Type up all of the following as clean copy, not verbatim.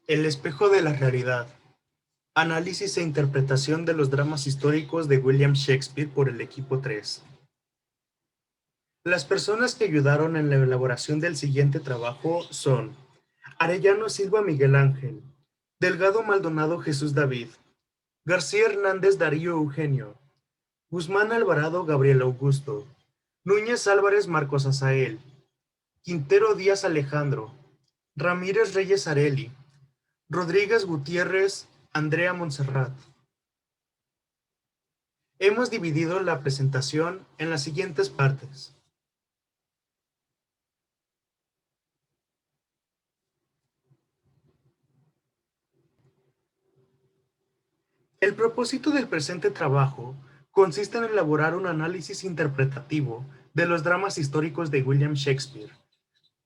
El espejo de la realidad. Análisis e interpretación de los dramas históricos de William Shakespeare por el equipo 3. Las personas que ayudaron en la elaboración del siguiente trabajo son Arellano Silva Miguel Ángel, Delgado Maldonado Jesús David, García Hernández Darío Eugenio, Guzmán Alvarado Gabriel Augusto, Núñez Álvarez Marcos Azael, Quintero Díaz Alejandro, Ramírez Reyes Areli, Rodríguez Gutiérrez Andrea Montserrat. Hemos dividido la presentación en las siguientes partes. El propósito del presente trabajo consiste en elaborar un análisis interpretativo de los dramas históricos de William Shakespeare,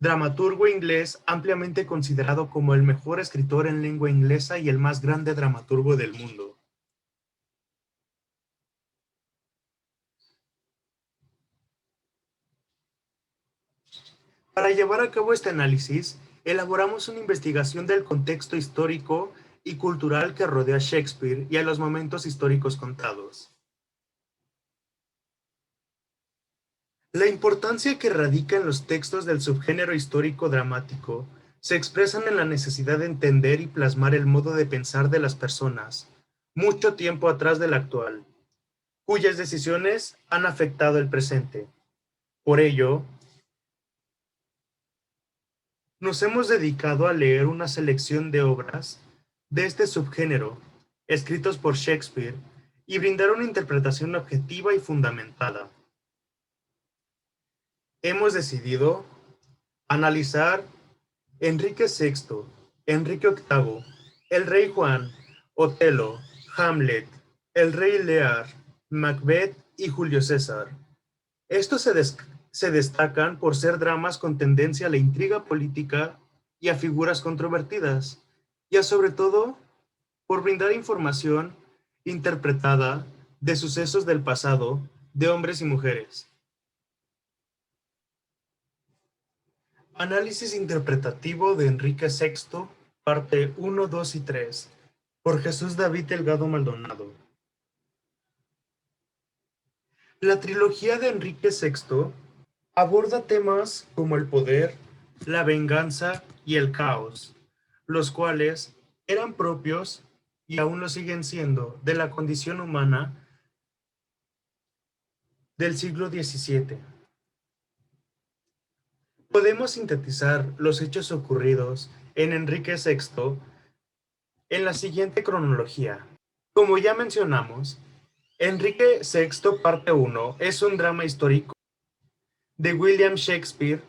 dramaturgo inglés ampliamente considerado como el mejor escritor en lengua inglesa y el más grande dramaturgo del mundo. Para llevar a cabo este análisis, elaboramos una investigación del contexto histórico y cultural que rodea a Shakespeare y a los momentos históricos contados. La importancia que radica en los textos del subgénero histórico dramático se expresan en la necesidad de entender y plasmar el modo de pensar de las personas, mucho tiempo atrás del actual, cuyas decisiones han afectado el presente. Por ello, nos hemos dedicado a leer una selección de obras de este subgénero, escritos por Shakespeare, y brindar una interpretación objetiva y fundamentada. Hemos decidido analizar Enrique VI, Enrique VIII, el Rey Juan, Otelo, Hamlet, el Rey Lear, Macbeth y Julio César. Estos se destacan por ser dramas con tendencia a la intriga política y a figuras controvertidas, y sobre todo por brindar información interpretada de sucesos del pasado de hombres y mujeres. Análisis interpretativo de Enrique VI, parte 1, 2 y 3, por Jesús David Delgado Maldonado. La trilogía de Enrique VI aborda temas como el poder, la venganza y el caos, los cuales eran propios y aún lo siguen siendo de la condición humana del siglo XVII. Podemos sintetizar los hechos ocurridos en Enrique VI en la siguiente cronología. Como ya mencionamos, Enrique VI parte 1 es un drama histórico de William Shakespeare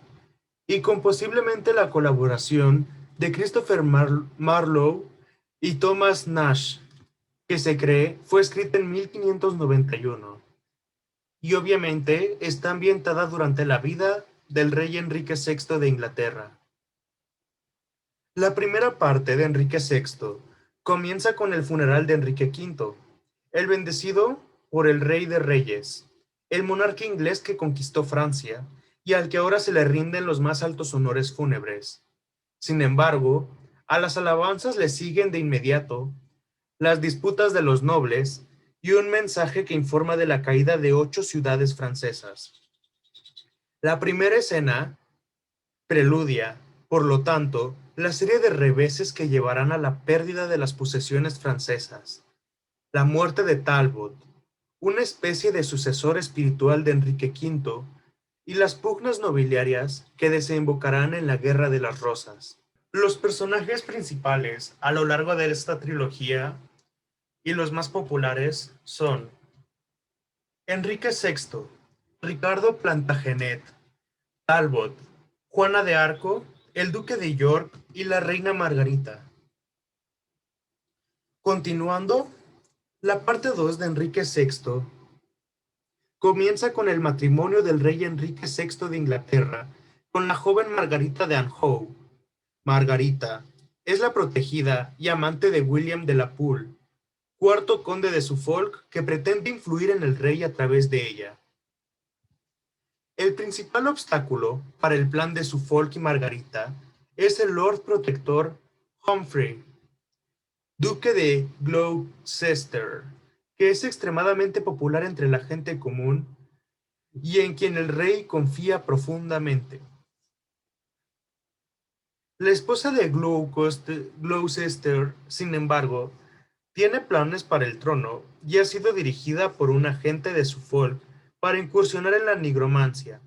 y con posiblemente la colaboración de Christopher Marlowe y Thomas Nash, que se cree fue escrita en 1591 y obviamente está ambientada durante la vida del rey Enrique VI de Inglaterra. La primera parte de Enrique VI comienza con el funeral de Enrique V, el bendecido por el Rey de Reyes, el monarca inglés que conquistó Francia y al que ahora se le rinden los más altos honores fúnebres. Sin embargo, a las alabanzas le siguen de inmediato las disputas de los nobles y un mensaje que informa de la caída de 8 ciudades francesas. La primera escena preludia, por lo tanto, la serie de reveses que llevarán a la pérdida de las posesiones francesas, la muerte de Talbot, una especie de sucesor espiritual de Enrique V, y las pugnas nobiliarias que desembocarán en la Guerra de las Rosas. Los personajes principales a lo largo de esta trilogía y los más populares son Enrique VI, Ricardo Plantagenet, Talbot, Juana de Arco, el duque de York y la reina Margarita. Continuando, la parte 2 de Enrique VI comienza con el matrimonio del rey Enrique VI de Inglaterra con la joven Margarita de Anjou. Margarita es la protegida y amante de William de la Pole, cuarto conde de Suffolk que pretende influir en el rey a través de ella. El principal obstáculo para el plan de Suffolk y Margarita es el Lord Protector Humphrey, duque de Gloucester, que es extremadamente popular entre la gente común y en quien el rey confía profundamente. La esposa de Gloucester, sin embargo, tiene planes para el trono y ha sido dirigida por un agente de Suffolk para incursionar en la nigromancia.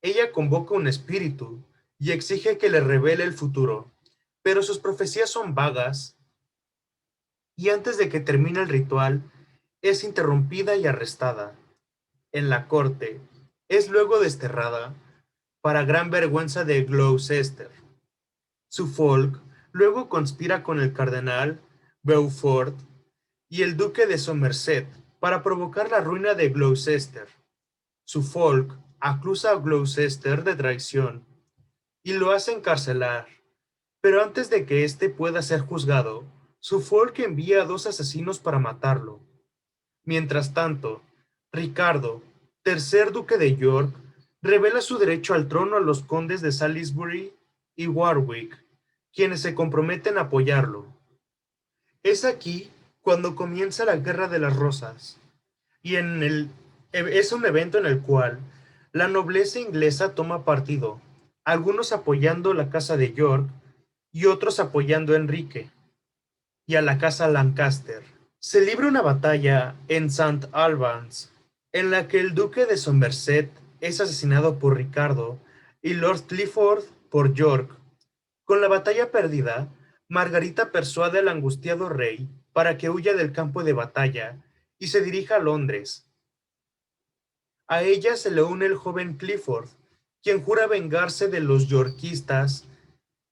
Ella convoca un espíritu y exige que le revele el futuro, pero sus profecías son vagas y antes de que termine el ritual es interrumpida y arrestada. En la corte, es luego desterrada para gran vergüenza de Gloucester. Suffolk luego conspira con el cardenal Beaufort y el duque de Somerset para provocar la ruina de Gloucester. Suffolk acusa a Gloucester de traición y lo hace encarcelar, pero antes de que éste pueda ser juzgado, Suffolk envía a 2 asesinos para matarlo. Mientras tanto, Ricardo, tercer duque de York, revela su derecho al trono a los condes de Salisbury y Warwick, quienes se comprometen a apoyarlo. Es aquí cuando comienza la Guerra de las Rosas, y es un evento en el cual la nobleza inglesa toma partido, algunos apoyando la casa de York y otros apoyando a Enrique y a la casa Lancaster. Se libra una batalla en St. Albans, en la que el duque de Somerset es asesinado por Ricardo y Lord Clifford por York. Con la batalla perdida, Margarita persuade al angustiado rey para que huya del campo de batalla y se dirija a Londres. A ella se le une el joven Clifford, quien jura vengarse de los yorkistas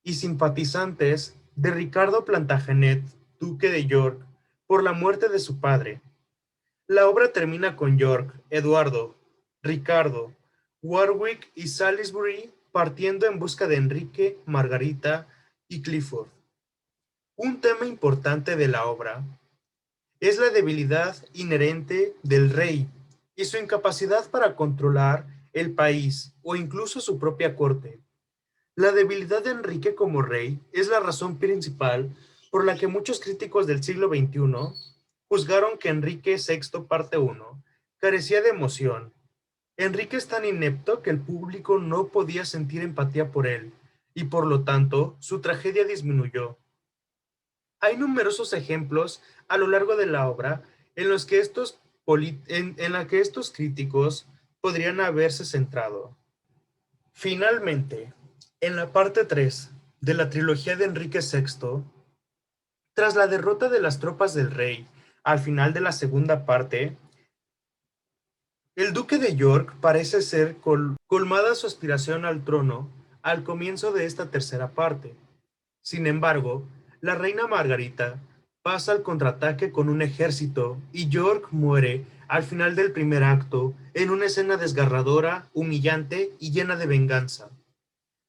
y simpatizantes de Ricardo Plantagenet, duque de York, por la muerte de su padre. La obra termina con York, Eduardo, Ricardo, Warwick y Salisbury partiendo en busca de Enrique, Margarita y Clifford. Un tema importante de la obra es la debilidad inherente del rey y su incapacidad para controlar el país o incluso su propia corte. La debilidad de Enrique como rey es la razón principal por la que muchos críticos del siglo XXI juzgaron que Enrique VI parte 1 carecía de emoción. Enrique es tan inepto que el público no podía sentir empatía por él, y por lo tanto su tragedia disminuyó. Hay numerosos ejemplos a lo largo de la obra en los que en la que estos críticos podrían haberse centrado. Finalmente, en la parte 3 de la trilogía de Enrique VI, tras la derrota de las tropas del rey al final de la segunda parte, el duque de York parece ser colmada su aspiración al trono al comienzo de esta tercera parte. Sin embargo, la reina Margarita pasa al contraataque con un ejército y York muere al final del primer acto en una escena desgarradora, humillante y llena de venganza.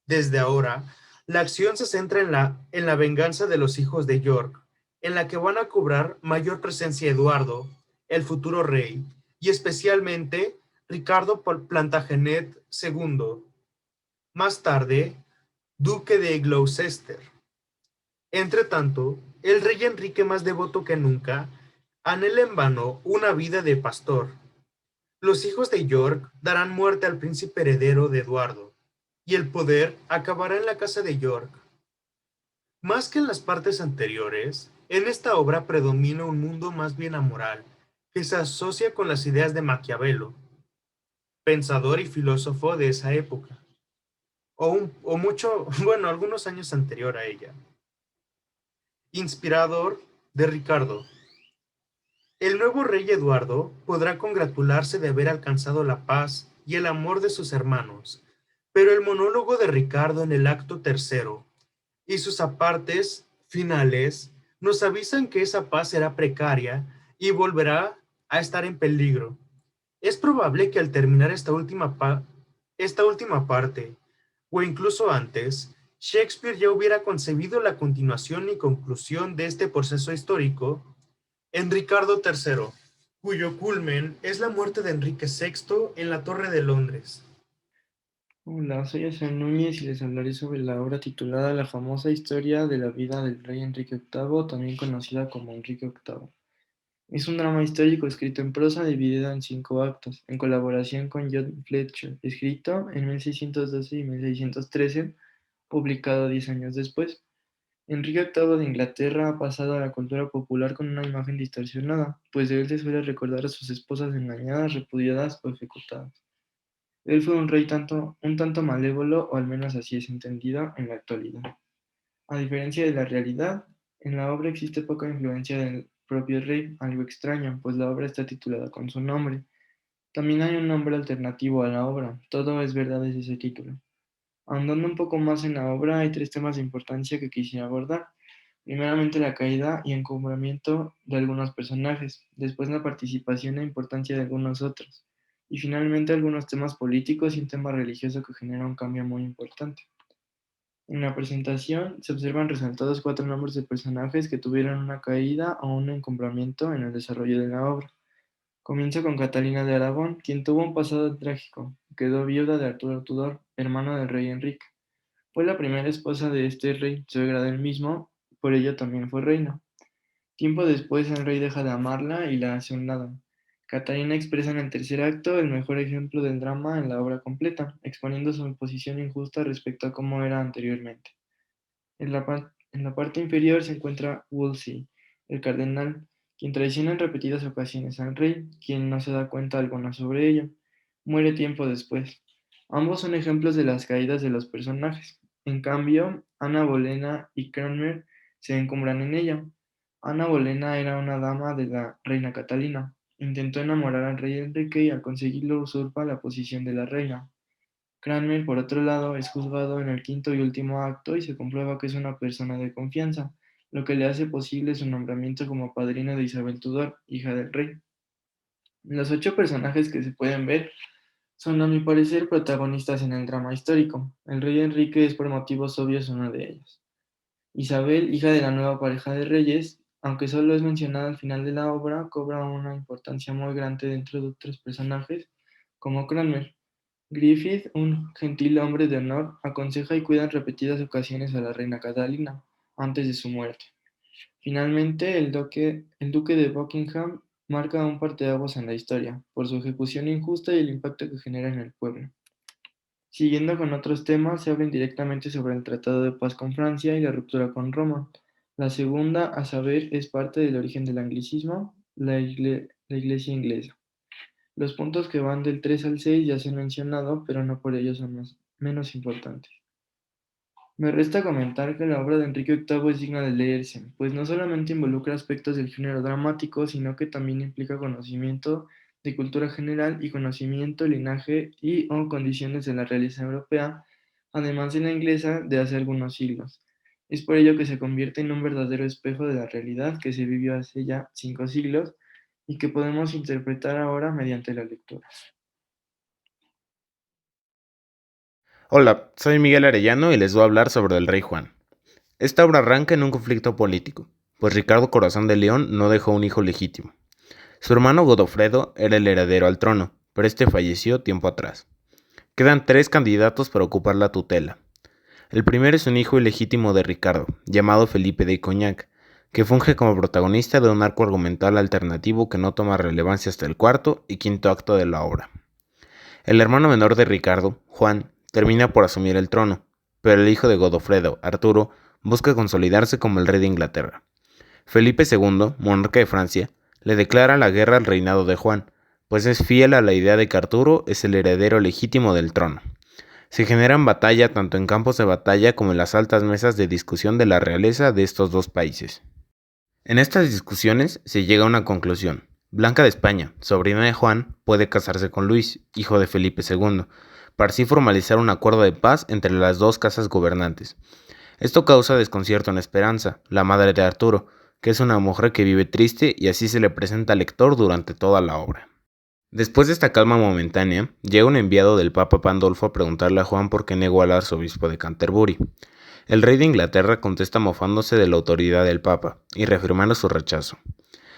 Desde ahora, la acción se centra en la venganza de los hijos de York, en la que van a cobrar mayor presencia Eduardo, el futuro rey, y especialmente Ricardo Plantagenet II, más tarde, duque de Gloucester. Entretanto, el rey Enrique, más devoto que nunca, anhela en vano una vida de pastor. Los hijos de York darán muerte al príncipe heredero de Eduardo, y el poder acabará en la casa de York. Más que en las partes anteriores, en esta obra predomina un mundo más bien amoral, que se asocia con las ideas de Maquiavelo, pensador y filósofo de esa época, bueno, algunos años anterior a ella. Inspirador de Ricardo. El nuevo rey Eduardo podrá congratularse de haber alcanzado la paz y el amor de sus hermanos, pero el monólogo de Ricardo en el acto tercero y sus apartes finales nos avisan que esa paz será precaria y volverá a estar en peligro. Es probable que al terminar esta última parte, o incluso antes, Shakespeare ya hubiera concebido la continuación y conclusión de este proceso histórico en Ricardo III, cuyo culmen es la muerte de Enrique VI en la Torre de Londres. Hola, soy Asen Núñez y les hablaré sobre la obra titulada La famosa historia de la vida del rey Enrique VIII, también conocida como Enrique VIII. Es un drama histórico escrito en prosa dividido en 5 actos, en colaboración con John Fletcher, escrito en 1612 y 1613, publicado 10 años después. Enrique VIII de Inglaterra ha pasado a la cultura popular con una imagen distorsionada, pues de él se suele recordar a sus esposas engañadas, repudiadas o ejecutadas. Él fue un rey un tanto malévolo, o al menos así es entendido en la actualidad. A diferencia de la realidad, en la obra existe poca influencia del propio rey, algo extraño, pues la obra está titulada con su nombre. También hay un nombre alternativo a la obra, todo es verdad es ese título. Ahondando un poco más en la obra, hay 3 temas de importancia que quisiera abordar. Primeramente, la caída y encumbramiento de algunos personajes, después la participación e importancia de algunos otros, y finalmente algunos temas políticos y un tema religioso que genera un cambio muy importante. En la presentación se observan resaltados 4 nombres de personajes que tuvieron una caída o un encumbramiento en el desarrollo de la obra. Comienza con Catalina de Aragón, quien tuvo un pasado trágico. Quedó viuda de Arturo Tudor, hermano del rey Enrique. Fue la primera esposa de este rey, suegra del mismo, por ello también fue reina. Tiempo después el rey deja de amarla y la hace un nada. Catalina expresa en el tercer acto el mejor ejemplo del drama en la obra completa, exponiendo su posición injusta respecto a cómo era anteriormente. En la parte inferior se encuentra Wolsey, el cardenal, quien traiciona en repetidas ocasiones al rey, quien no se da cuenta alguna sobre ello. Muere tiempo después. Ambos son ejemplos de las caídas de los personajes. En cambio, Ana Bolena y Cranmer se encumbran en ella. Ana Bolena era una dama de la reina Catalina. Intentó enamorar al rey Enrique y al conseguirlo usurpa la posición de la reina. Cranmer, por otro lado, es juzgado en el quinto y último acto y se comprueba que es una persona de confianza, lo que le hace posible su nombramiento como padrino de Isabel Tudor, hija del rey. Los 8 personajes que se pueden ver son, a mi parecer, protagonistas en el drama histórico. El rey Enrique es por motivos obvios uno de ellos. Isabel, hija de la nueva pareja de reyes, aunque solo es mencionada al final de la obra, cobra una importancia muy grande dentro de otros personajes, como Cranmer. Griffith, un gentil hombre de honor, aconseja y cuida en repetidas ocasiones a la reina Catalina antes de su muerte. Finalmente, el duque de Buckingham marca un parteaguas en la historia, por su ejecución injusta y el impacto que genera en el pueblo. Siguiendo con otros temas, se habla indirectamente sobre el Tratado de Paz con Francia y la ruptura con Roma. La segunda, a saber, es parte del origen del anglicismo, la Iglesia inglesa. Los puntos que van del 3 al 6 ya se han mencionado, pero no por ello son menos importantes. Me resta comentar que la obra de Enrique VIII es digna de leerse, pues no solamente involucra aspectos del género dramático, sino que también implica conocimiento de cultura general y conocimiento, linaje y o condiciones de la realeza europea, además de la inglesa de hace algunos siglos. Es por ello que se convierte en un verdadero espejo de la realidad que se vivió hace ya 5 siglos y que podemos interpretar ahora mediante la lectura. Hola, soy Miguel Arellano y les voy a hablar sobre el rey Juan. Esta obra arranca en un conflicto político, pues Ricardo Corazón de León no dejó un hijo legítimo. Su hermano Godofredo era el heredero al trono, pero este falleció tiempo atrás. Quedan 3 candidatos para ocupar la tutela. El primero es un hijo ilegítimo de Ricardo, llamado Felipe de Cognac, que funge como protagonista de un arco argumental alternativo que no toma relevancia hasta el cuarto y quinto acto de la obra. El hermano menor de Ricardo, Juan, termina por asumir el trono, pero el hijo de Godofredo, Arturo, busca consolidarse como el rey de Inglaterra. Felipe II, monarca de Francia, le declara la guerra al reinado de Juan, pues es fiel a la idea de que Arturo es el heredero legítimo del trono. Se generan batalla tanto en campos de batalla como en las altas mesas de discusión de la realeza de estos dos países. En estas discusiones se llega a una conclusión. Blanca de España, sobrina de Juan, puede casarse con Luis, hijo de Felipe II, para así formalizar un acuerdo de paz entre las dos casas gobernantes. Esto causa desconcierto en Esperanza, la madre de Arturo, que es una mujer que vive triste y así se le presenta al lector durante toda la obra. Después de esta calma momentánea, llega un enviado del Papa Pandolfo a preguntarle a Juan por qué negó al arzobispo de Canterbury. El rey de Inglaterra contesta mofándose de la autoridad del Papa y reafirmando su rechazo.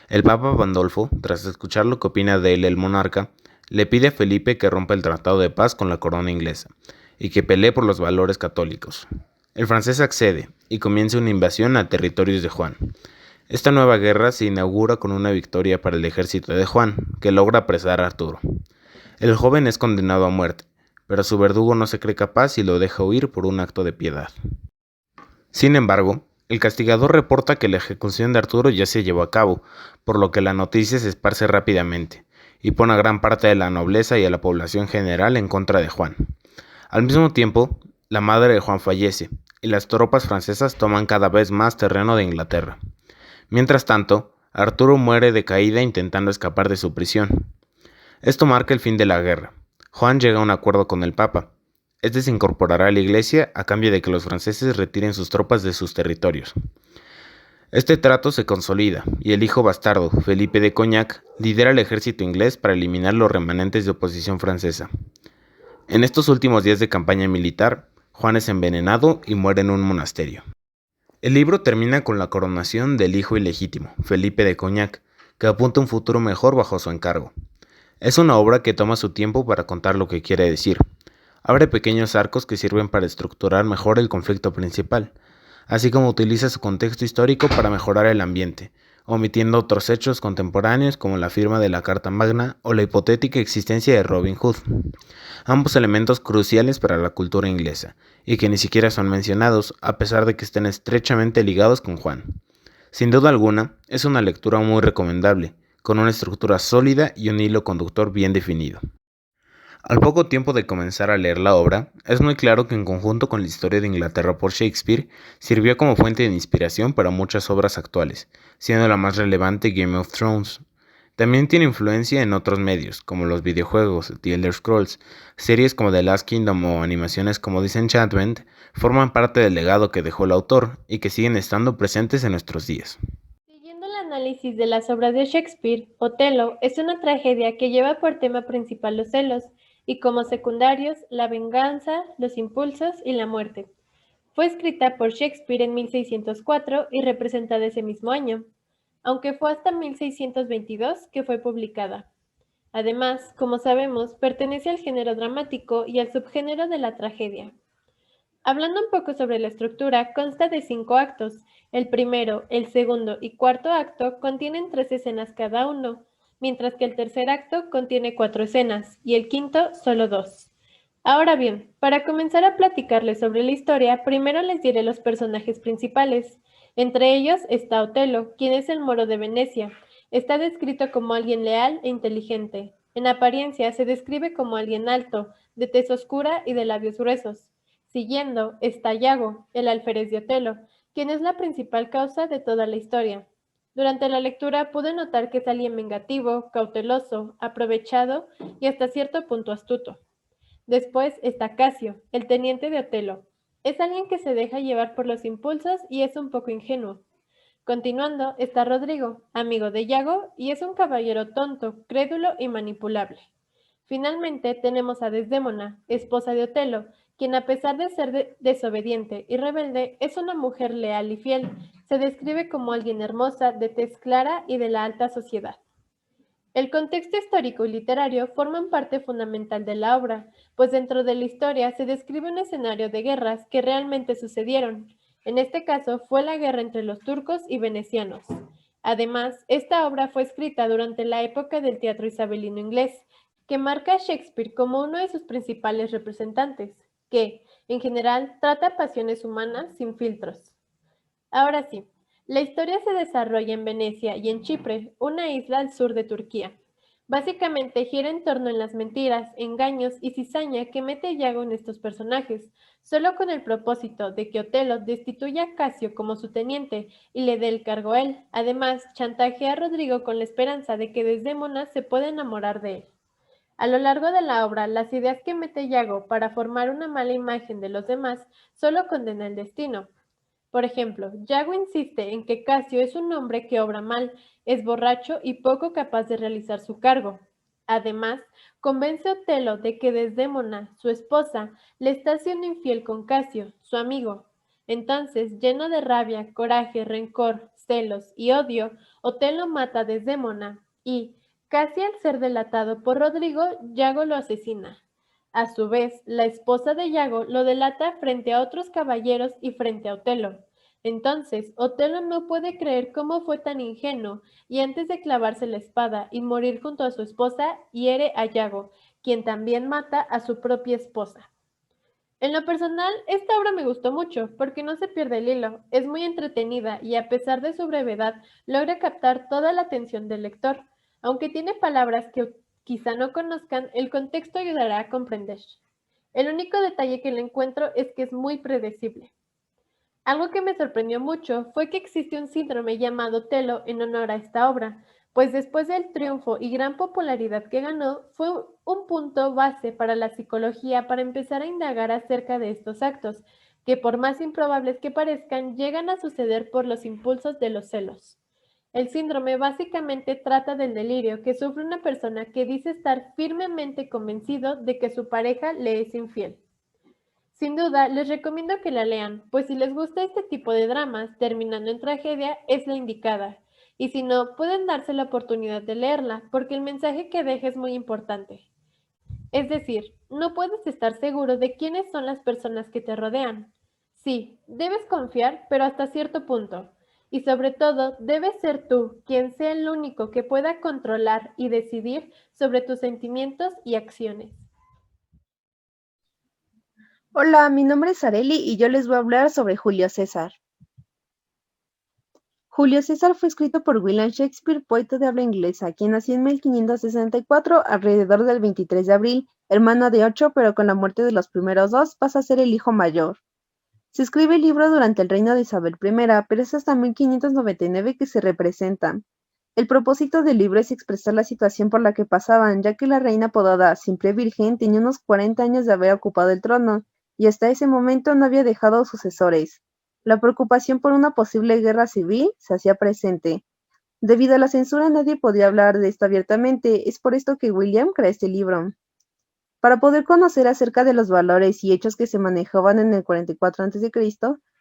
El Papa Pandolfo, tras escuchar lo que opina de él el monarca, le pide a Felipe que rompa el tratado de paz con la corona inglesa y que pelee por los valores católicos. El francés accede y comienza una invasión a territorios de Juan. Esta nueva guerra se inaugura con una victoria para el ejército de Juan, que logra apresar a Arturo. El joven es condenado a muerte, pero su verdugo no se cree capaz y lo deja huir por un acto de piedad. Sin embargo, el castigador reporta que la ejecución de Arturo ya se llevó a cabo, por lo que la noticia se esparce rápidamente, y pone a gran parte de la nobleza y a la población general en contra de Juan. Al mismo tiempo, la madre de Juan fallece, y las tropas francesas toman cada vez más terreno de Inglaterra. Mientras tanto, Arturo muere de caída intentando escapar de su prisión. Esto marca el fin de la guerra. Juan llega a un acuerdo con el Papa. Este se incorporará a la Iglesia a cambio de que los franceses retiren sus tropas de sus territorios. Este trato se consolida, y el hijo bastardo, Felipe de Cognac, lidera el ejército inglés para eliminar los remanentes de oposición francesa. En estos últimos días de campaña militar, Juan es envenenado y muere en un monasterio. El libro termina con la coronación del hijo ilegítimo, Felipe de Cognac, que apunta a un futuro mejor bajo su encargo. Es una obra que toma su tiempo para contar lo que quiere decir. Abre pequeños arcos que sirven para estructurar mejor el conflicto principal, así como utiliza su contexto histórico para mejorar el ambiente, omitiendo otros hechos contemporáneos como la firma de la Carta Magna o la hipotética existencia de Robin Hood, ambos elementos cruciales para la cultura inglesa, y que ni siquiera son mencionados a pesar de que estén estrechamente ligados con Juan. Sin duda alguna, es una lectura muy recomendable, con una estructura sólida y un hilo conductor bien definido. Al poco tiempo de comenzar a leer la obra, es muy claro que en conjunto con la historia de Inglaterra por Shakespeare, sirvió como fuente de inspiración para muchas obras actuales, siendo la más relevante Game of Thrones. También tiene influencia en otros medios, como los videojuegos, The Elder Scrolls, series como The Last Kingdom o animaciones como Disenchantment, forman parte del legado que dejó el autor y que siguen estando presentes en nuestros días. Siguiendo el análisis de las obras de Shakespeare, Otelo es una tragedia que lleva por tema principal los celos y como secundarios la venganza, los impulsos y la muerte. Fue escrita por Shakespeare en 1604 y representada ese mismo año, aunque fue hasta 1622 que fue publicada. Además, como sabemos, pertenece al género dramático y al subgénero de la tragedia. Hablando un poco sobre la estructura, consta de 5 actos. El primero, el segundo y cuarto acto contienen 3 escenas cada uno, mientras que el tercer acto contiene 4 escenas y el quinto solo 2. Ahora bien, para comenzar a platicarles sobre la historia, primero les diré los personajes principales. Entre ellos está Otelo, quien es el moro de Venecia. Está descrito como alguien leal e inteligente. En apariencia se describe como alguien alto, de tez oscura y de labios gruesos. Siguiendo está Yago, el alférez de Otelo, quien es la principal causa de toda la historia. Durante la lectura pude notar que es alguien vengativo, cauteloso, aprovechado y hasta cierto punto astuto. Después está Casio, el teniente de Otelo. Es alguien que se deja llevar por los impulsos y es un poco ingenuo. Continuando está Rodrigo, amigo de Yago, y es un caballero tonto, crédulo y manipulable. Finalmente tenemos a Desdémona, esposa de Otelo, quien a pesar de ser desobediente y rebelde, es una mujer leal y fiel. Se describe como alguien hermosa, de tez clara y de la alta sociedad. El contexto histórico y literario forman parte fundamental de la obra, pues dentro de la historia se describe un escenario de guerras que realmente sucedieron. En este caso fue la guerra entre los turcos y venecianos. Además, esta obra fue escrita durante la época del teatro isabelino inglés, que marca a Shakespeare como uno de sus principales representantes, que, en general, trata pasiones humanas sin filtros. Ahora sí, la historia se desarrolla en Venecia y en Chipre, una isla al sur de Turquía. Básicamente gira en torno a las mentiras, engaños y cizaña que mete Yago en estos personajes, solo con el propósito de que Otelo destituya a Casio como su teniente y le dé el cargo a él. Además, chantajea a Rodrigo con la esperanza de que Desdémona se pueda enamorar de él. A lo largo de la obra, las ideas que mete Yago para formar una mala imagen de los demás solo condena el destino. Por ejemplo, Yago insiste en que Casio es un hombre que obra mal, es borracho y poco capaz de realizar su cargo. Además, convence a Otelo de que Desdémona, su esposa, le está siendo infiel con Casio, su amigo. Entonces, lleno de rabia, coraje, rencor, celos y odio, Otelo mata a Desdémona y, casi al ser delatado por Rodrigo, Yago lo asesina. A su vez, la esposa de Yago lo delata frente a otros caballeros y frente a Otelo. Entonces, Otelo no puede creer cómo fue tan ingenuo y antes de clavarse la espada y morir junto a su esposa, hiere a Yago, quien también mata a su propia esposa. En lo personal, esta obra me gustó mucho porque no se pierde el hilo, es muy entretenida y a pesar de su brevedad, logra captar toda la atención del lector. Aunque tiene palabras que quizá no conozcan, el contexto ayudará a comprender. El único detalle que le encuentro es que es muy predecible. Algo que me sorprendió mucho fue que existe un síndrome llamado Telo en honor a esta obra, pues después del triunfo y gran popularidad que ganó, fue un punto base para la psicología para empezar a indagar acerca de estos actos, que por más improbables que parezcan, llegan a suceder por los impulsos de los celos. El síndrome básicamente trata del delirio que sufre una persona que dice estar firmemente convencido de que su pareja le es infiel. Sin duda, les recomiendo que la lean, pues si les gusta este tipo de dramas, terminando en tragedia, es la indicada. Y si no, pueden darse la oportunidad de leerla, porque el mensaje que deja es muy importante. Es decir, no puedes estar seguro de quiénes son las personas que te rodean. Sí, debes confiar, pero hasta cierto punto. Y sobre todo, debes ser tú quien sea el único que pueda controlar y decidir sobre tus sentimientos y acciones. Hola, mi nombre es Areli y yo les voy a hablar sobre Julio César. Julio César fue escrito por William Shakespeare, poeta de habla inglesa, quien nació en 1564, alrededor del 23 de abril, hermano de 8, pero con la muerte de los primeros 2 pasa a ser el hijo mayor. Se escribe el libro durante el reino de Isabel I, pero es hasta 1599 que se representa. El propósito del libro es expresar la situación por la que pasaban, ya que la reina apodada Siempre Virgen tenía unos 40 años de haber ocupado el trono, y hasta ese momento no había dejado sucesores. La preocupación por una posible guerra civil se hacía presente. Debido a la censura nadie podía hablar de esto abiertamente, es por esto que William crea este libro. Para poder conocer acerca de los valores y hechos que se manejaban en el 44 a.C.,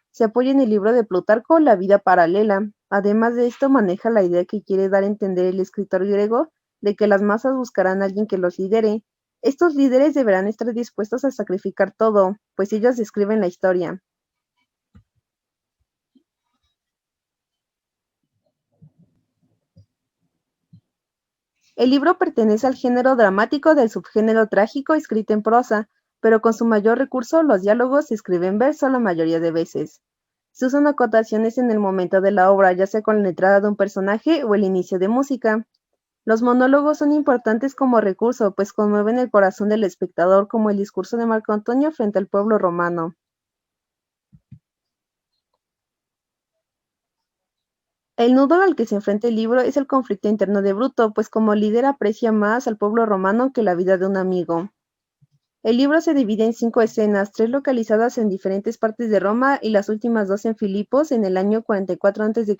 se apoya en el libro de Plutarco, La vida paralela. Además de esto, maneja la idea que quiere dar a entender el escritor griego de que las masas buscarán a alguien que los lidere. Estos líderes deberán estar dispuestos a sacrificar todo, pues ellos describen la historia. El libro pertenece al género dramático del subgénero trágico escrito en prosa, pero con su mayor recurso los diálogos se escriben en verso la mayoría de veces. Se usan acotaciones en el momento de la obra, ya sea con la entrada de un personaje o el inicio de música. Los monólogos son importantes como recurso, pues conmueven el corazón del espectador, como el discurso de Marco Antonio frente al pueblo romano. El nudo al que se enfrenta el libro es el conflicto interno de Bruto, pues como líder aprecia más al pueblo romano que la vida de un amigo. El libro se divide en 5 escenas, 3 localizadas en diferentes partes de Roma y las últimas 2 en Filipos en el año 44 a.C.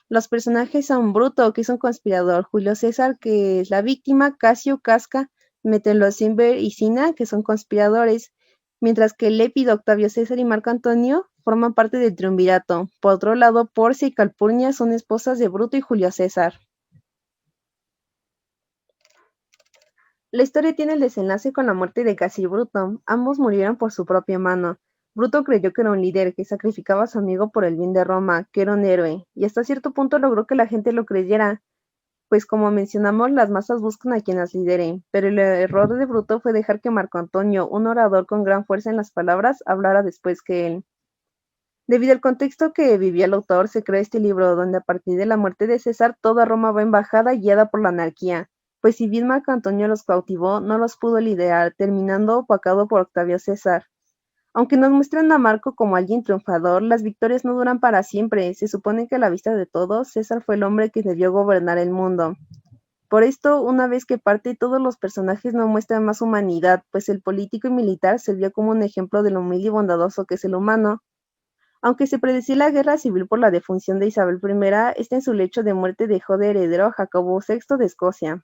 Los personajes son Bruto, que es un conspirador, Julio César, que es la víctima, Casio, Casca, Metellocimber y Sina, que son conspiradores, mientras que Lépido, Octavio César y Marco Antonio forman parte del triunvirato. Por otro lado, Porcia y Calpurnia son esposas de Bruto y Julio César. La historia tiene el desenlace con la muerte de Casio y Bruto. Ambos murieron por su propia mano. Bruto creyó que era un líder, que sacrificaba a su amigo por el bien de Roma, que era un héroe, y hasta cierto punto logró que la gente lo creyera, pues como mencionamos, las masas buscan a quien las lidere, pero el error de Bruto fue dejar que Marco Antonio, un orador con gran fuerza en las palabras, hablara después que él. Debido al contexto que vivía el autor, se creó este libro, donde a partir de la muerte de César, toda Roma va en bajada guiada por la anarquía, pues si bien Marco Antonio los cautivó, no los pudo liderar, terminando opacado por Octavio César. Aunque nos muestran a Marco como alguien triunfador, las victorias no duran para siempre. Se supone que a la vista de todos, César fue el hombre que debió gobernar el mundo. Por esto, una vez que parte, todos los personajes no muestran más humanidad, pues el político y militar se vio como un ejemplo de lo humilde y bondadoso que es el humano. Aunque se predecía la guerra civil por la defunción de Isabel I, esta en su lecho de muerte dejó de heredero a Jacobo VI de Escocia.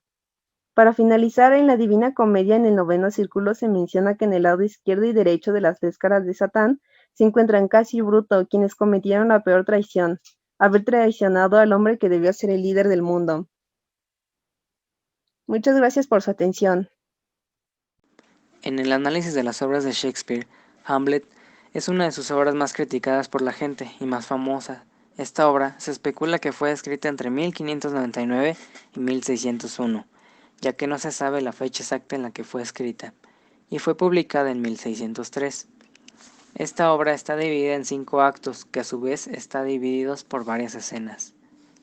Para finalizar, en la Divina Comedia, en el 9º círculo, se menciona que en el lado izquierdo y derecho de las 3 caras de Satán se encuentran Casio y Bruto, quienes cometieron la peor traición, haber traicionado al hombre que debió ser el líder del mundo. Muchas gracias por su atención. En el análisis de las obras de Shakespeare, Hamlet es una de sus obras más criticadas por la gente y más famosa. Esta obra se especula que fue escrita entre 1599 y 1601, ya que no se sabe la fecha exacta en la que fue escrita, y fue publicada en 1603. Esta obra está dividida en 5 actos, que a su vez están divididos por varias escenas.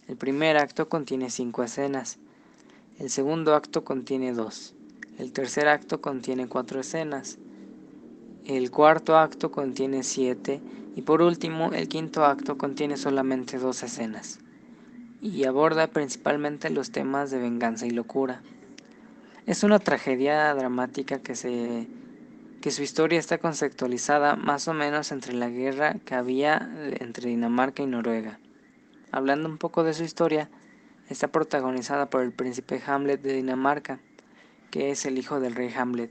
El primer acto contiene 5 escenas, el segundo acto contiene 2, el tercer acto contiene 4 escenas, el cuarto acto contiene 7 y por último el quinto acto contiene solamente 2 escenas y aborda principalmente los temas de venganza y locura. Es una tragedia dramática que su historia está conceptualizada más o menos entre la guerra que había entre Dinamarca y Noruega. Hablando un poco de su historia, está protagonizada por el príncipe Hamlet de Dinamarca, que es el hijo del rey Hamlet,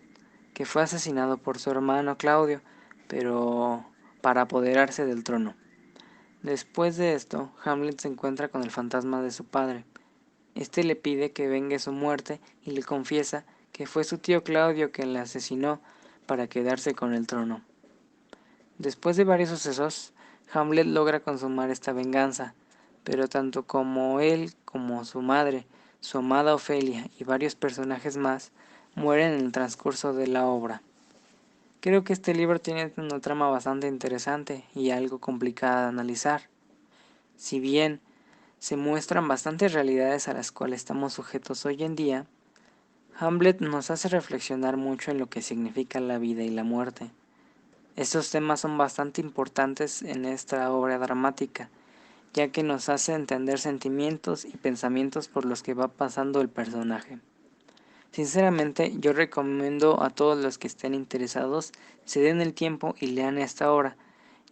que fue asesinado por su hermano Claudio, pero para apoderarse del trono. Después de esto, Hamlet se encuentra con el fantasma de su padre. Este le pide que vengue su muerte y le confiesa que fue su tío Claudio quien le asesinó para quedarse con el trono. Después de varios sucesos, Hamlet logra consumar esta venganza, pero tanto como él como su madre, su amada Ofelia y varios personajes más mueren en el transcurso de la obra. Creo que este libro tiene una trama bastante interesante y algo complicada de analizar. Si bien se muestran bastantes realidades a las cuales estamos sujetos hoy en día, Hamlet nos hace reflexionar mucho en lo que significa la vida y la muerte. Estos temas son bastante importantes en esta obra dramática, ya que nos hace entender sentimientos y pensamientos por los que va pasando el personaje. Sinceramente, yo recomiendo a todos los que estén interesados se den el tiempo y lean esta obra,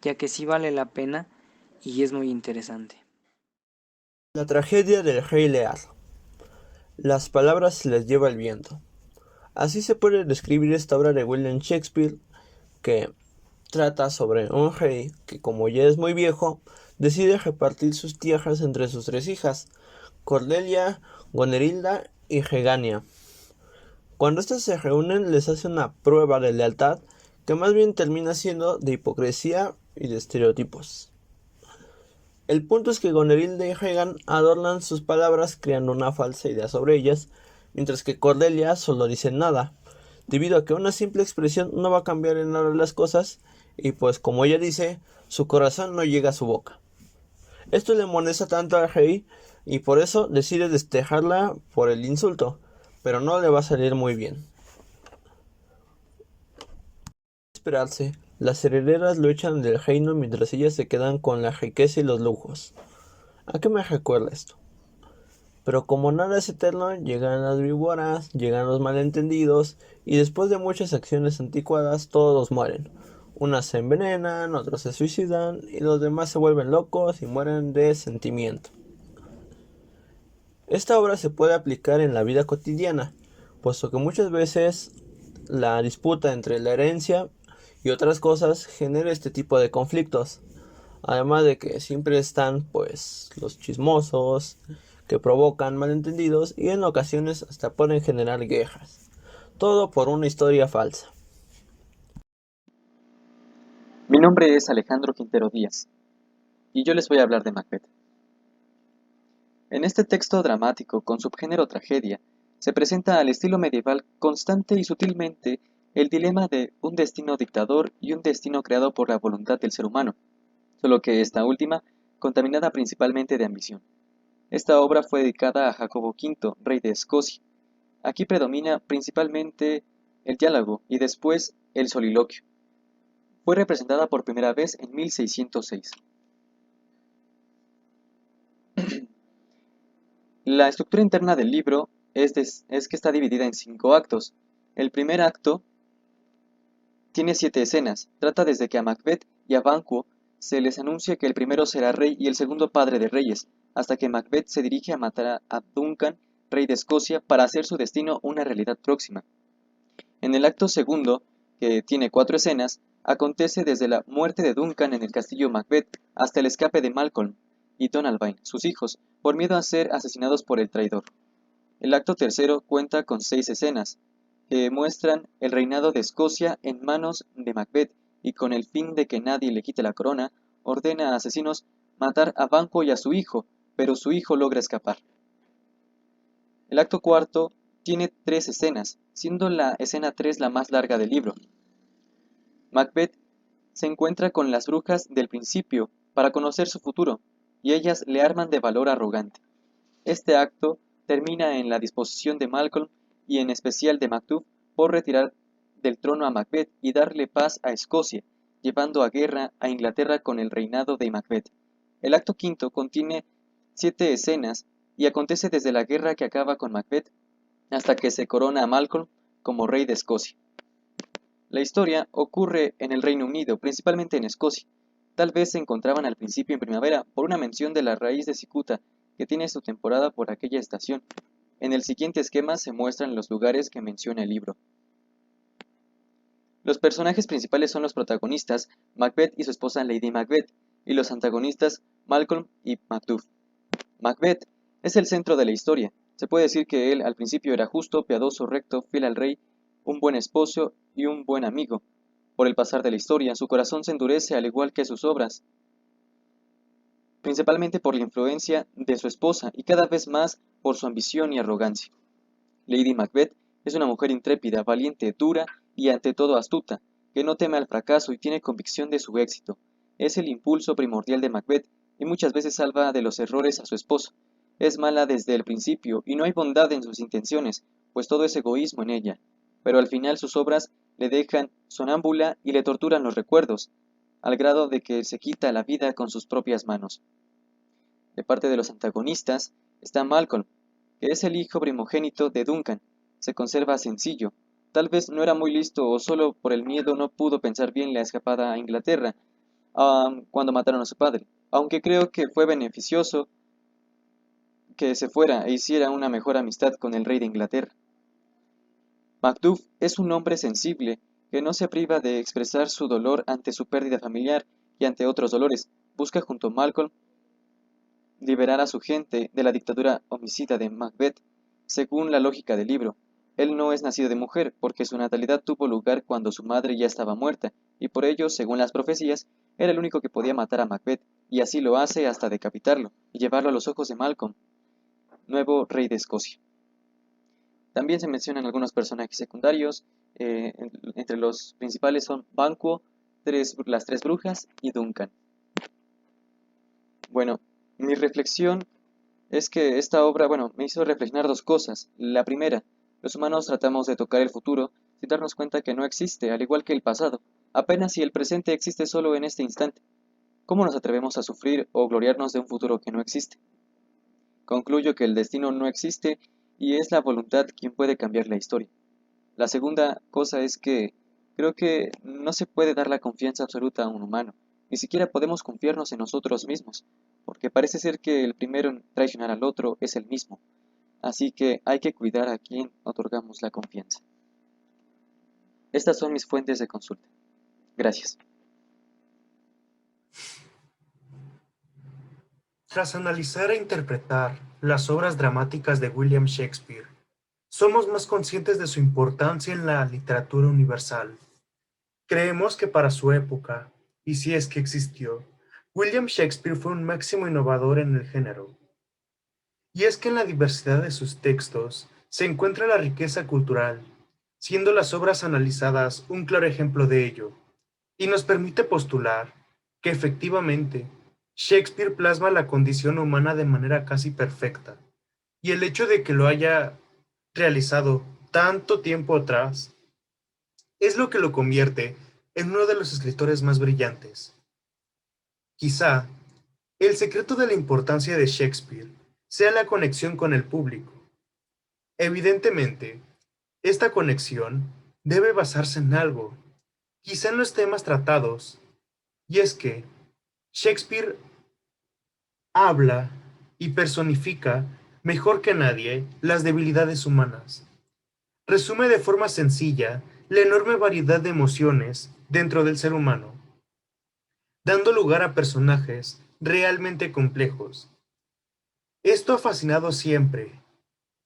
ya que sí vale la pena y es muy interesante. La tragedia del rey Lear. Las palabras se las lleva el viento. Así se puede describir esta obra de William Shakespeare, que trata sobre un rey que, como ya es muy viejo, decide repartir sus tierras entre sus 3 hijas, Cordelia, Gonerilda y Regania. Cuando éstas se reúnen, les hace una prueba de lealtad que más bien termina siendo de hipocresía y de estereotipos. El punto es que Gonerilda y Regan adornan sus palabras creando una falsa idea sobre ellas, mientras que Cordelia solo dice nada, debido a que una simple expresión no va a cambiar en nada las cosas, y pues como ella dice, su corazón no llega a su boca. Esto le molesta tanto al rey, y por eso decide desterrarla por el insulto, pero no le va a salir muy bien. Esperarse, las herederas lo echan del reino mientras ellas se quedan con la riqueza y los lujos. ¿A qué me recuerda esto? Pero como nada es eterno, llegan las víboras, llegan los malentendidos, y después de muchas acciones anticuadas, todos mueren. Unas se envenenan, otros se suicidan, y los demás se vuelven locos y mueren de sentimiento. Esta obra se puede aplicar en la vida cotidiana, puesto que muchas veces la disputa entre la herencia y otras cosas genera este tipo de conflictos. Además de que siempre están pues los chismosos que provocan malentendidos y en ocasiones hasta pueden generar guerras. Todo por una historia falsa. Mi nombre es Alejandro Quintero Díaz y yo les voy a hablar de Macbeth. En este texto dramático con subgénero tragedia, se presenta al estilo medieval constante y sutilmente el dilema de un destino dictador y un destino creado por la voluntad del ser humano, solo que esta última contaminada principalmente de ambición. Esta obra fue dedicada a Jacobo V, rey de Escocia. Aquí predomina principalmente el diálogo y después el soliloquio. Fue representada por primera vez en 1606. La estructura interna del libro es que está dividida en 5 actos. El primer acto tiene 7 escenas. Trata desde que a Macbeth y a Banquo se les anuncia que el primero será rey y el segundo padre de reyes, hasta que Macbeth se dirige a matar a Duncan, rey de Escocia, para hacer su destino una realidad próxima. En el acto segundo, que tiene 4 escenas, acontece desde la muerte de Duncan en el castillo Macbeth hasta el escape de Malcolm y Donalbain, sus hijos, por miedo a ser asesinados por el traidor. El acto tercero cuenta con 6 escenas. que muestran el reinado de Escocia en manos de Macbeth y con el fin de que nadie le quite la corona, ordena a asesinos matar a Banquo y a su hijo, pero su hijo logra escapar. El acto cuarto tiene 3 escenas, siendo la escena 3 la más larga del libro. Macbeth se encuentra con las brujas del principio para conocer su futuro, y ellas le arman de valor arrogante. Este acto termina en la disposición de Malcolm y en especial de Macduff por retirar del trono a Macbeth y darle paz a Escocia, llevando a guerra a Inglaterra con el reinado de Macbeth. El acto quinto contiene 7 escenas y acontece desde la guerra que acaba con Macbeth hasta que se corona a Malcolm como rey de Escocia. La historia ocurre en el Reino Unido, principalmente en Escocia. Tal vez se encontraban al principio en primavera por una mención de la raíz de cicuta, que tiene su temporada por aquella estación. En el siguiente esquema se muestran los lugares que menciona el libro. Los personajes principales son los protagonistas, Macbeth y su esposa Lady Macbeth, y los antagonistas, Malcolm y Macduff. Macbeth es el centro de la historia. Se puede decir que él al principio era justo, piadoso, recto, fiel al rey, un buen esposo y un buen amigo. Por el pasar de la historia, su corazón se endurece al igual que sus obras, principalmente por la influencia de su esposa y cada vez más por su ambición y arrogancia. Lady Macbeth es una mujer intrépida, valiente, dura y ante todo astuta, que no teme al fracaso y tiene convicción de su éxito. Es el impulso primordial de Macbeth y muchas veces salva de los errores a su esposo. Es mala desde el principio y no hay bondad en sus intenciones, pues todo es egoísmo en ella. Pero al final sus obras le dejan sonámbula y le torturan los recuerdos, al grado de que se quita la vida con sus propias manos. De parte de los antagonistas está Malcolm, que es el hijo primogénito de Duncan. Se conserva sencillo. Tal vez no era muy listo o solo por el miedo no pudo pensar bien la escapada a Inglaterra cuando mataron a su padre, aunque creo que fue beneficioso que se fuera e hiciera una mejor amistad con el rey de Inglaterra. Macduff es un hombre sensible que no se priva de expresar su dolor ante su pérdida familiar y ante otros dolores. Busca junto a Malcolm liberar a su gente de la dictadura homicida de Macbeth, según la lógica del libro. Él no es nacido de mujer, porque su natalidad tuvo lugar cuando su madre ya estaba muerta, y por ello, según las profecías, era el único que podía matar a Macbeth, y así lo hace hasta decapitarlo, y llevarlo a los ojos de Malcolm, nuevo rey de Escocia. También se mencionan algunos personajes secundarios, entre los principales son Banquo, las 3 brujas y Duncan. Bueno, mi reflexión es que esta obra, me hizo reflexionar 2 cosas. La primera, los humanos tratamos de tocar el futuro sin darnos cuenta que no existe, al igual que el pasado, apenas si el presente existe solo en este instante. ¿Cómo nos atrevemos a sufrir o gloriarnos de un futuro que no existe? Concluyo que el destino no existe y es la voluntad quien puede cambiar la historia. La segunda cosa es que creo que no se puede dar la confianza absoluta a un humano, ni siquiera podemos confiarnos en nosotros mismos, porque parece ser que el primero en traicionar al otro es el mismo, así que hay que cuidar a quien otorgamos la confianza. Estas son mis fuentes de consulta. Gracias. Tras analizar e interpretar las obras dramáticas de William Shakespeare, somos más conscientes de su importancia en la literatura universal. Creemos que para su época, y si es que existió, William Shakespeare fue un máximo innovador en el género. Y es que en la diversidad de sus textos se encuentra la riqueza cultural, siendo las obras analizadas un claro ejemplo de ello, y nos permite postular que efectivamente Shakespeare plasma la condición humana de manera casi perfecta, y el hecho de que lo haya realizado tanto tiempo atrás es lo que lo convierte en uno de los escritores más brillantes. Quizá el secreto de la importancia de Shakespeare sea la conexión con el público. Evidentemente, esta conexión debe basarse en algo, quizá en los temas tratados, y es que Shakespeare habla y personifica mejor que nadie las debilidades humanas. Resume de forma sencilla la enorme variedad de emociones dentro del ser humano, dando lugar a personajes realmente complejos. Esto ha fascinado siempre,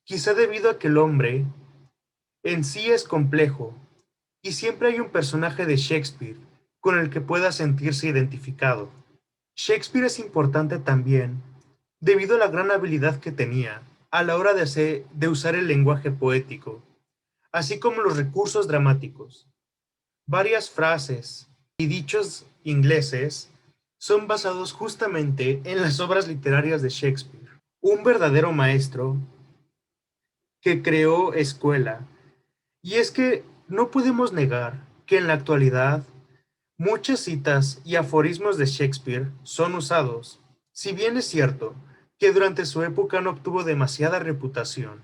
quizá debido a que el hombre en sí es complejo y siempre hay un personaje de Shakespeare con el que pueda sentirse identificado. Shakespeare es importante también debido a la gran habilidad que tenía a la hora de usar el lenguaje poético, así como los recursos dramáticos. Varias frases y dichos ingleses son basados justamente en las obras literarias de Shakespeare, un verdadero maestro que creó escuela. Y es que no podemos negar que en la actualidad muchas citas y aforismos de Shakespeare son usados. Si bien es cierto que durante su época no obtuvo demasiada reputación,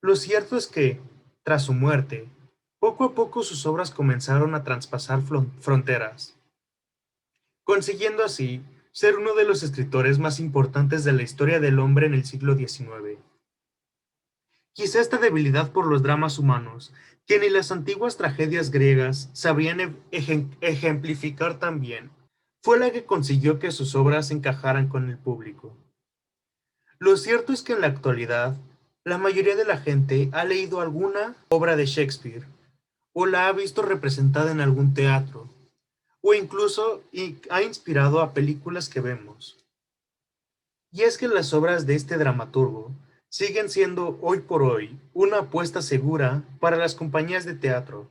lo cierto es que, tras su muerte, poco a poco sus obras comenzaron a traspasar fronteras, consiguiendo así ser uno de los escritores más importantes de la historia del hombre en el siglo XIX. Quizá esta debilidad por los dramas humanos, que ni las antiguas tragedias griegas sabrían ejemplificar tan bien, fue la que consiguió que sus obras encajaran con el público. Lo cierto es que en la actualidad, la mayoría de la gente ha leído alguna obra de Shakespeare o la ha visto representada en algún teatro, o incluso ha inspirado a películas que vemos. Y es que las obras de este dramaturgo siguen siendo hoy por hoy una apuesta segura para las compañías de teatro.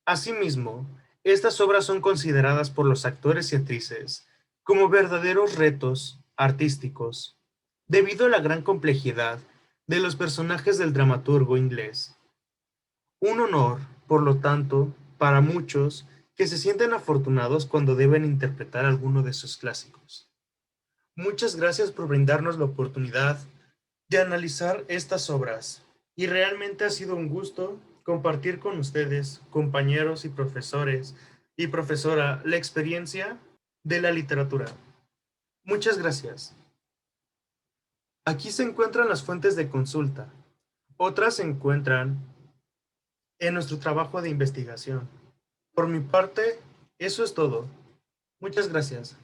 Asimismo, estas obras son consideradas por los actores y actrices como verdaderos retos artísticos, debido a la gran complejidad de los personajes del dramaturgo inglés. Un honor, por lo tanto, para muchos que se sienten afortunados cuando deben interpretar alguno de sus clásicos. Muchas gracias por brindarnos la oportunidad de analizar estas obras y realmente ha sido un gusto compartir con ustedes, compañeros y profesores y profesora, la experiencia de la literatura. Muchas gracias. Aquí se encuentran las fuentes de consulta. Otras se encuentran en nuestro trabajo de investigación. Por mi parte, eso es todo. Muchas gracias.